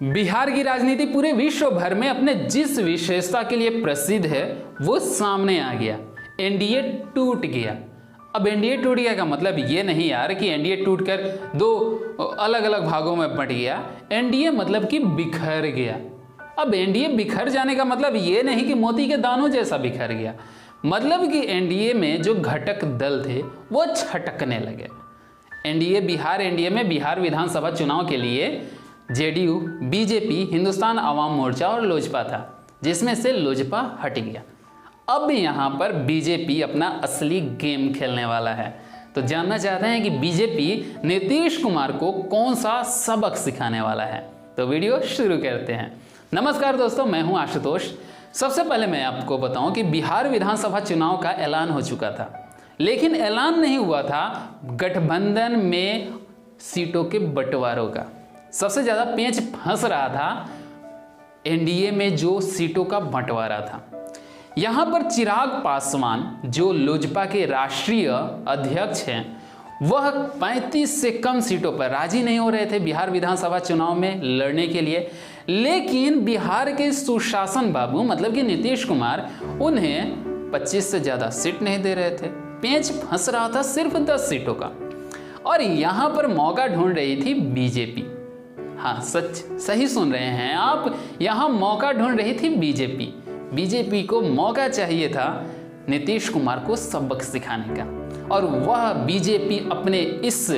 बिहार की राजनीति पूरे विश्व भर में अपने जिस विशेषता के लिए प्रसिद्ध है वो सामने आ गया। एनडीए टूट गया। अब एनडीए टूट गया का मतलब ये नहीं यार कि एनडीए टूटकर दो अलग अलग भागों में बंट गया। एनडीए मतलब कि बिखर गया। अब एनडीए बिखर जाने का मतलब ये नहीं कि मोती के दानों जैसा बिखर गया, मतलब कि एनडीए में जो घटक दल थे वो छटकने लगे। एनडीए में बिहार विधानसभा चुनाव के लिए जेडीयू, बीजेपी, हिंदुस्तान आवाम मोर्चा और लोजपा था, जिसमें से लोजपा हट गया। अब यहाँ पर बीजेपी अपना असली गेम खेलने वाला है। तो जानना चाहते हैं कि बीजेपी नीतीश कुमार को कौन सा सबक सिखाने वाला है, तो वीडियो शुरू करते हैं। नमस्कार दोस्तों, मैं हूं आशुतोष। सबसे पहले मैं आपको बताऊं कि बिहार विधानसभा चुनाव का ऐलान हो चुका था, लेकिन ऐलान नहीं हुआ था गठबंधन में सीटों के बंटवारों का। सबसे ज़्यादा पेंच फंस रहा था एनडीए में जो सीटों का बंटवारा था। यहाँ पर चिराग पासवान जो लोजपा के राष्ट्रीय अध्यक्ष हैं, वह 35 से कम सीटों पर राजी नहीं हो रहे थे बिहार विधानसभा चुनाव में लड़ने के लिए। लेकिन बिहार के सुशासन बाबू मतलब कि नीतीश कुमार उन्हें 25 से ज़्यादा सीट नहीं दे रहे थे। पेंच फंस रहा था सिर्फ 10 सीटों का। और यहाँ पर मौका ढूंढ रही थी बीजेपी। हाँ, सही सुन रहे हैं आप, यहाँ मौका ढूंढ रही थी बीजेपी को मौका चाहिए था नीतीश कुमार को सबक सिखाने का, और वह बीजेपी अपने इस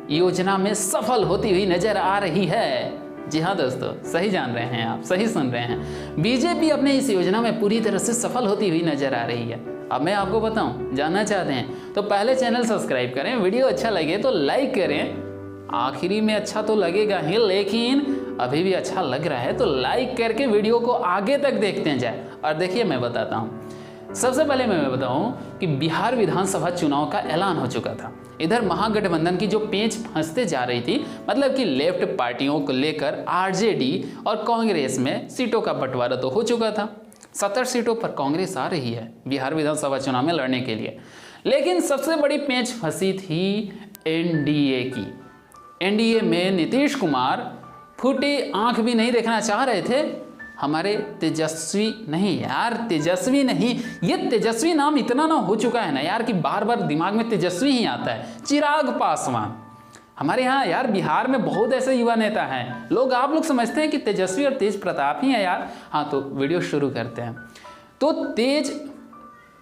योजना में सफल होती हुई नजर आ रही है। जी हाँ दोस्तों, सही जान रहे हैं आप, सही सुन रहे हैं। बीजेपी अपने इस योजना में पूरी तरह से सफल होती हुई नजर आ रही है। अब मैं आपको बताऊं, जानना चाहते हैं तो पहले चैनल सब्सक्राइब करें, वीडियो अच्छा लगे तो लाइक करें। आखिरी में अच्छा तो लगेगा ही, लेकिन अभी भी अच्छा लग रहा है तो लाइक करके वीडियो को आगे तक देखते जाए। और देखिए, मैं बताता हूँ। सबसे पहले मैं बताऊँ कि बिहार विधानसभा चुनाव का ऐलान हो चुका था। इधर महागठबंधन की जो पेंच फंसते जा रही थी, मतलब कि लेफ्ट पार्टियों को लेकर आरजेडी और कांग्रेस में सीटों का बंटवारा तो हो चुका था। 70 सीटों पर कांग्रेस आ रही है बिहार विधानसभा चुनाव में लड़ने के लिए। लेकिन सबसे बड़ी पेंच फंसी थी एनडीए की। एनडीए में नीतीश कुमार फूटी आंख भी नहीं देखना चाह रहे थे। हमारे तेजस्वी नहीं यार, तेजस्वी नहीं, ये तेजस्वी नाम इतना ना हो चुका है ना यार कि बार बार दिमाग में तेजस्वी ही आता है। चिराग पासवान हमारे यहाँ यार बिहार में बहुत ऐसे युवा नेता हैं। आप लोग समझते हैं कि तेजस्वी और तेज प्रताप ही है यार। हाँ, तो वीडियो शुरू करते हैं। तो तेज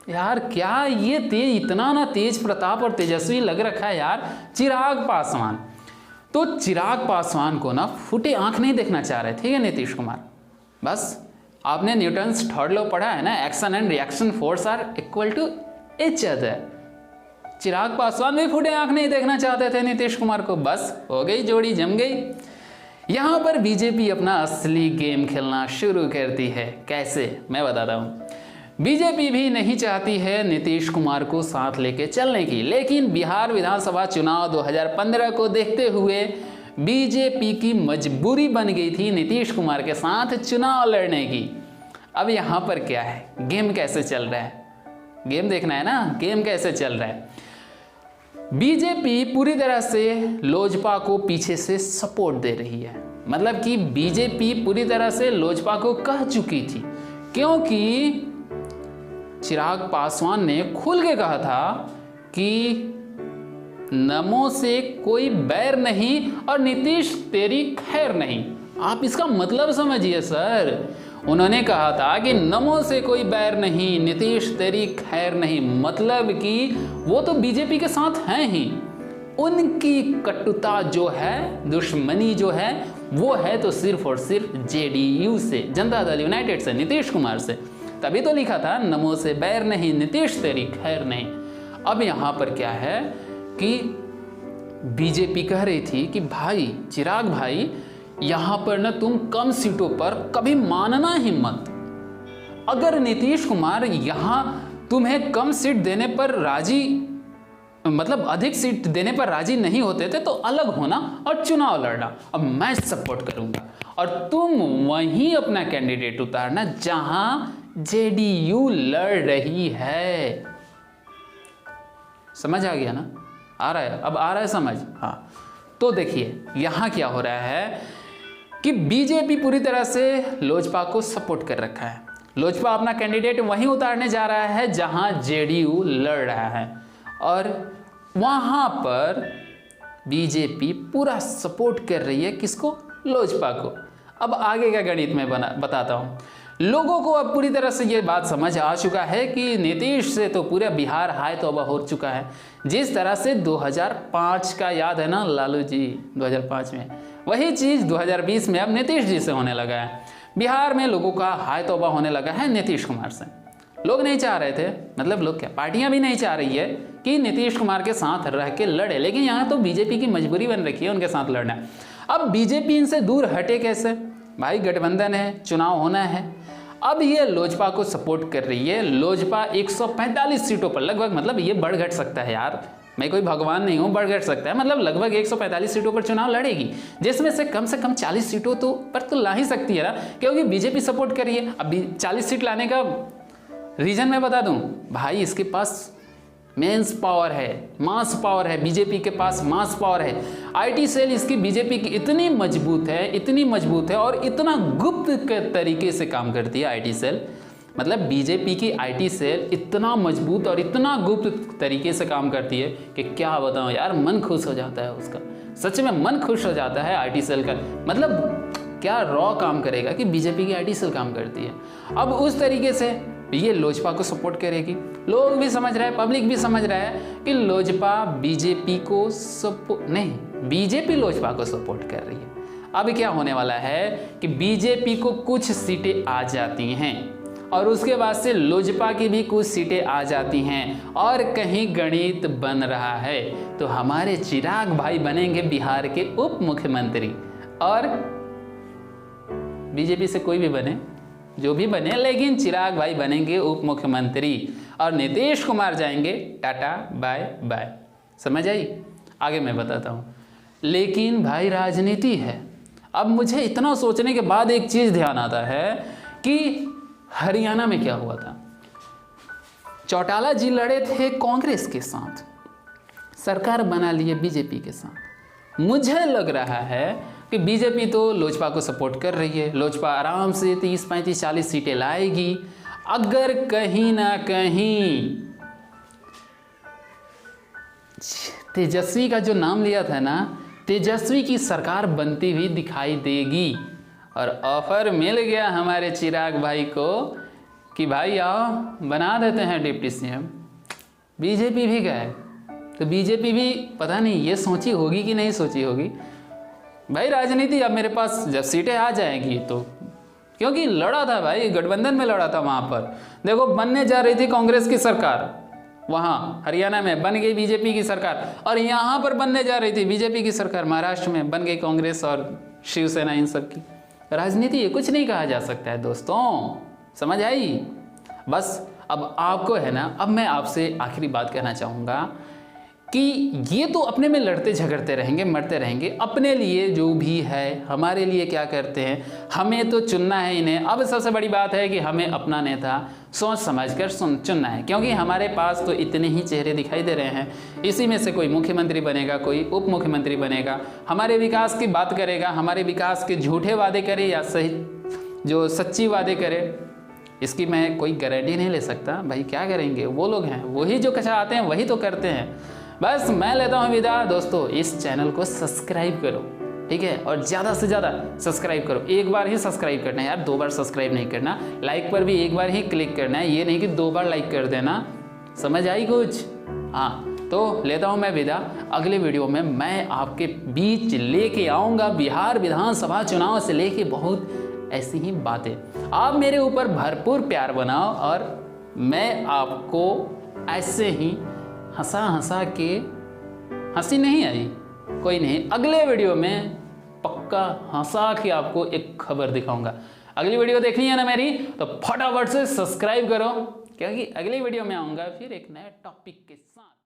यार, क्या ये तेज इतना ना तेज प्रताप और तेजस्वी लग रखा है यार, चिराग पासवान। तो चिराग पासवान को ना फूटे आंख नहीं देखना चाह रहे थे ये नीतीश कुमार। बस आपने न्यूटन्स थर्ड लॉ पढ़ा है ना, action and reaction force are equal to each other. Chirag Paswan भी फूटे आंख नहीं देखना चाहते थे नीतीश कुमार को। बस हो गई जोड़ी, जम गई। यहाँ पर बीजेपी अपना असली गेम खेलना शुरू करती है। कैसे, मैं बताता हूँ। बीजेपी भी नहीं चाहती है नीतीश कुमार को साथ लेके चलने की, लेकिन बिहार विधानसभा चुनाव 2015 को देखते हुए बीजेपी की मजबूरी बन गई थी नीतीश कुमार के साथ चुनाव लड़ने की। अब यहाँ पर क्या है, गेम कैसे चल रहा है, गेम देखना है ना, गेम कैसे चल रहा है। बीजेपी पूरी तरह से लोजपा को पीछे से सपोर्ट दे रही है। मतलब कि बीजेपी पूरी तरह से लोजपा को कह चुकी थी, क्योंकि चिराग पासवान ने खुल के कहा था कि नमो से कोई बैर नहीं और नीतीश तेरी खैर नहीं। आप इसका मतलब समझिए सर। उन्होंने कहा था कि नमो से कोई बैर नहीं, नीतीश तेरी खैर नहीं, मतलब कि वो तो बीजेपी के साथ हैं ही। उनकी कटुता जो है, दुश्मनी जो है, वो है तो सिर्फ और सिर्फ जेडीयू से, जनता दल यूनाइटेड से, नीतीश कुमार से। तभी तो लिखा था नमो से बैर नहीं, नीतीश तेरी खैर नहीं। अब यहाँ पर क्या है कि बीजेपी कह रही थी कि भाई चिराग भाई, यहाँ पर ना तुम कम सीटों पर कभी मानना ही मत। अगर नीतीश कुमार यहाँ तुम्हें कम सीट देने पर राजी, मतलब अधिक सीट देने पर राजी नहीं होते थे तो अलग होना और चुनाव लड़ना। अब मैं सपोर्ट करूंगा और तुम वहीं अपना कैंडिडेट उतारना जहां जेडीयू लड़ रही है। समझ आ गया ना, आ रहा है, अब आ रहा है समझ। हाँ, तो देखिए यहाँ क्या हो रहा है कि बीजेपी पूरी तरह से लोजपा को सपोर्ट कर रखा है। लोजपा अपना कैंडिडेट वहीं उतारने जा रहा है जहां जेडीयू लड़ रहा है और वहां पर बीजेपी पूरा सपोर्ट कर रही है किसको? लोजपा को। अब आगे का गणित में बताता हूँ। लोगों को अब पूरी तरह से ये बात समझ आ चुका है कि नीतीश से तो पूरा बिहार हाय तौबा हो चुका है। जिस तरह से 2005 का याद है ना लालू जी, 2005 में, वही चीज़ 2020 में अब नीतीश जी से होने लगा है। बिहार में लोगों का हाय तौबा होने लगा है नीतीश कुमार से। लोग नहीं चाह रहे थे, मतलब लोग क्या, पार्टियां भी नहीं चाह रही है कि नीतीश कुमार के साथ रह के लड़े, लेकिन यहाँ तो बीजेपी की मजबूरी बन रखी है उनके साथ लड़ना। अब बीजेपी इनसे दूर हटे कैसे? भाई गठबंधन है, चुनाव होना है। अब ये लोजपा को सपोर्ट कर रही है। लोजपा 145 सीटों पर लगभग, मतलब ये बढ़ घट सकता है यार, मैं कोई भगवान नहीं हूँ, बढ़ घट सकता है, मतलब लगभग 145 सीटों पर चुनाव लड़ेगी, जिसमें से कम 40 सीटों पर ला ही सकती है ना, क्योंकि बीजेपी सपोर्ट कर रही है। अब 40 सीट लाने का रीजन मैं बता दूं, भाई इसके पास मेंस पावर है, मास पावर है, बीजेपी के पास मास पावर है। आईटी सेल इसकी बीजेपी की इतनी मजबूत है और इतना गुप्त तरीके से काम करती है आईटी सेल, मतलब बीजेपी की आईटी सेल इतना मजबूत और इतना गुप्त तरीके से काम करती है कि क्या बताऊं यार, मन खुश हो जाता है उसका, सच में मन खुश हो जाता है आईटी सेल का। मतलब क्या रॉ काम करेगा कि बीजेपी की आईटी सेल काम करती है। अब उस तरीके से ये लोजपा को सपोर्ट करेगी। लोग भी समझ रहे हैं, पब्लिक भी समझ रहा है कि लोजपा बीजेपी को सपोर्ट नहीं, बीजेपी लोजपा को सपोर्ट कर रही है। अब क्या होने वाला है कि बीजेपी को कुछ सीटें आ जाती हैं और उसके बाद से लोजपा की भी कुछ सीटें आ जाती हैं और कहीं गणित बन रहा है तो हमारे चिराग भाई बनेंगे बिहार के उप मुख्यमंत्री। और बीजेपी से कोई भी बने, जो भी बने, लेकिन चिराग भाई बनेंगे उप मुख्यमंत्री और नीतीश कुमार जाएंगे टाटा बाय बाय। समझ आई? आगे मैं बताता हूँ। लेकिन भाई राजनीति है। अब मुझे इतना सोचने के बाद एक चीज़ ध्यान आता है कि हरियाणा में क्या हुआ था। चौटाला जी लड़े थे कांग्रेस के साथ, सरकार बना लिए बीजेपी के साथ। मुझे लग रहा है कि बीजेपी तो लोजपा को सपोर्ट कर रही है, लोजपा आराम से 30, 35, 40 सीटें लाएगी। अगर कहीं ना कहीं तेजस्वी का जो नाम लिया था ना, तेजस्वी की सरकार बनती हुई दिखाई देगी और ऑफर मिल गया हमारे चिराग भाई को कि भाई आओ बना देते हैं डिप्टी सीएम। बीजेपी भी गए तो बीजेपी भी पता नहीं ये सोची होगी कि नहीं सोची होगी। भाई राजनीति, अब मेरे पास जब सीटें आ जाएंगी तो, क्योंकि लड़ा था भाई, गठबंधन में लड़ा था वहाँ पर। देखो बनने जा रही थी कांग्रेस की सरकार, वहाँ हरियाणा में बन गई बीजेपी की सरकार, और यहाँ पर बनने जा रही थी बीजेपी की सरकार महाराष्ट्र में, बन गई कांग्रेस और शिवसेना, इन सब की। राजनीति ये कुछ नहीं कहा जा सकता है दोस्तों, समझ आई? बस अब आपको है ना, अब मैं आपसे आखिरी बात कहना चाहूँगा कि ये तो अपने में लड़ते झगड़ते रहेंगे, मरते रहेंगे, अपने लिए जो भी है, हमारे लिए क्या करते हैं, हमें तो चुनना है इन्हें। अब सबसे बड़ी बात है कि हमें अपना नेता सोच समझकर चुनना है, क्योंकि हमारे पास तो इतने ही चेहरे दिखाई दे रहे हैं। इसी में से कोई मुख्यमंत्री बनेगा, कोई उप मुख्यमंत्री बनेगा, हमारे विकास की बात करेगा, हमारे विकास के झूठे वादे करे या सही जो सच्ची वादे करे, इसकी मैं कोई गारंटी नहीं ले सकता। भाई क्या करेंगे, वो लोग हैं, वही जो कचा आते हैं वही तो करते हैं। बस मैं लेता हूँ विदा दोस्तों। इस चैनल को सब्सक्राइब करो, ठीक है, और ज़्यादा से ज़्यादा सब्सक्राइब करो। एक बार ही सब्सक्राइब करना है यार, 2 बार सब्सक्राइब नहीं करना। लाइक पर भी एक बार ही क्लिक करना है, ये नहीं कि 2 बार लाइक कर देना। समझ आई कुछ? हाँ, तो लेता हूँ मैं विदा। अगले वीडियो में मैं आपके बीच लेके आऊँगा बिहार विधानसभा चुनाव से लेके बहुत ऐसी ही बातें। आप मेरे ऊपर भरपूर प्यार बनाओ और मैं आपको ऐसे ही हंसा के, हंसी नहीं आई कोई नहीं, अगले वीडियो में पक्का हंसा के आपको एक खबर दिखाऊंगा। अगली वीडियो देखनी है ना मेरी, तो फटाफट से सब्सक्राइब करो, क्योंकि अगली वीडियो में आऊँगा फिर एक नए टॉपिक के साथ।